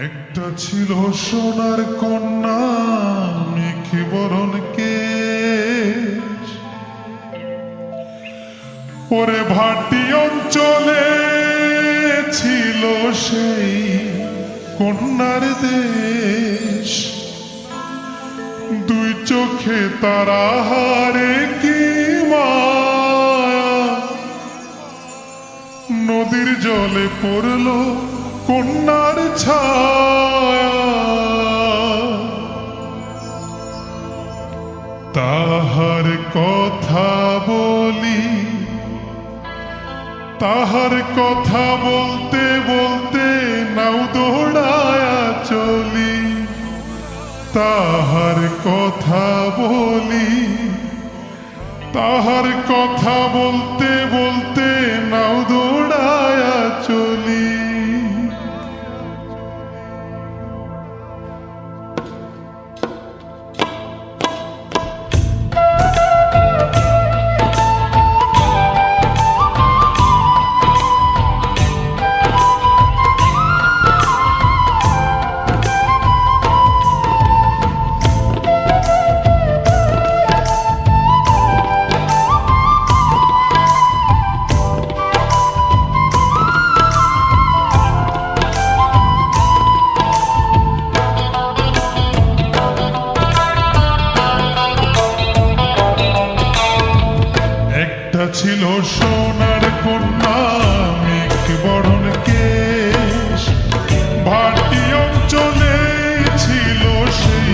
একটা ছিল সোনার কন্যা মেঘে বরণ কেশ, ওরে ভাটি অঞ্চলে ছিল সেই কন্যার দেশ। দুই চোখে তারা হারে কি মায়া, নদীর জলে পড়ল কন্যার ছায়া। তাহার কথা বলি, তাহার কথা বলতে বলতে নাও দৌড়ায়া চলি। তাহার কথা বলি, তাহার কথা বলতে বলতে নাও দৌড়ায়া চলি। ছিল সোনার কন্যা মেঘে বরণ কেশ, ভাটি অঞ্চলে ছিল সেই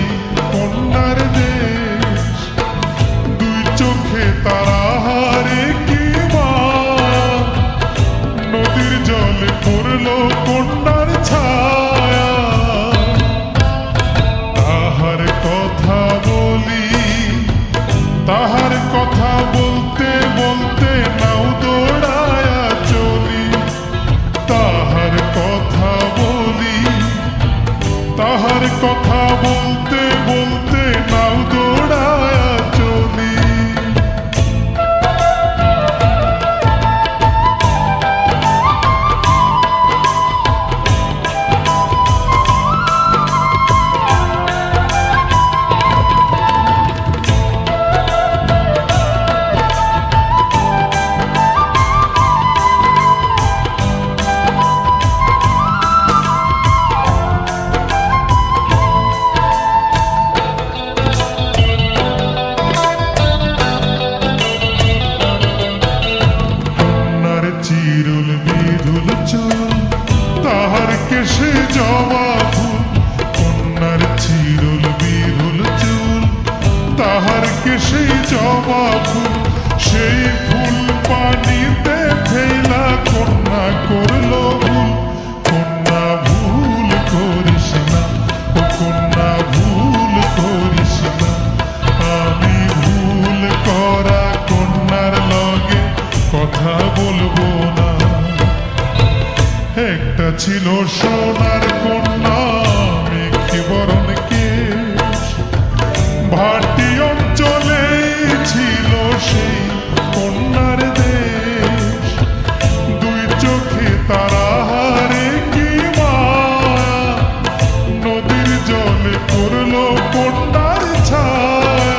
কন্যার দেশ। দুই চোখে তারা হারে কি মায়া, নদীর জলে পড়ল কন্যার ছায়া। তাহার কথা বলি, তাহার কথা বলতে বলতে নাও দৌড়ায়া চলি। তাহার কথা বলি, তাহার কথা বলতে বলতে নাও দৌড়ায়া চলি। চিরুল বিধুল চুল, তাহার কেশে জবা ফুল। কন্যার চিরুল বিধুল চুল, তাহার কেশে জবা ফুল। সেই ফুল পানিতে ফেলা কন্যা করল ভুল। কন্যা ভুল করিস না, ও কন্যা ভুল করিস না। আমি ভুল করা কন্যার লগে কথা বলবো না। একটা ছিল সোনার কন্যা মেঘে বরণ কেশ, ভাটি অঞ্চলে ছিল সেই কন্যার দেশ। দুই চোখে তারা হারে কি মায়া, নদীর জলে পড়ল কন্যার ছায়া।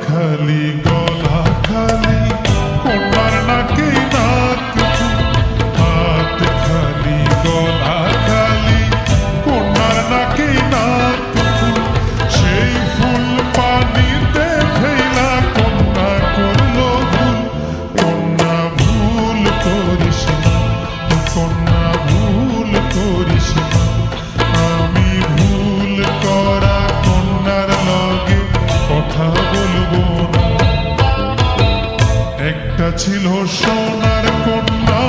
খালি গলা খালি কন্যার নাকে নাক ফুল। হাত খালি গলা খালি কন্যার নাকে নাক ফুল। সেই ফুল পানিতে ফেলা কন্যা করল ভুল। কন্যা ভুল করিস না, কন্যা ভুল করিস না। আমি ভুল করা কন্যার লগে কথা বলবো না। একটা ছিল সোনার কন্যা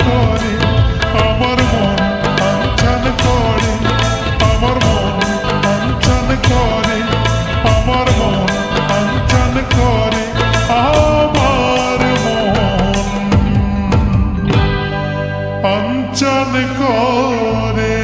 করে আমার মন আনচান করে আমার মন আনচান করে আমার মন আনচান করে আমার মন আনচান করে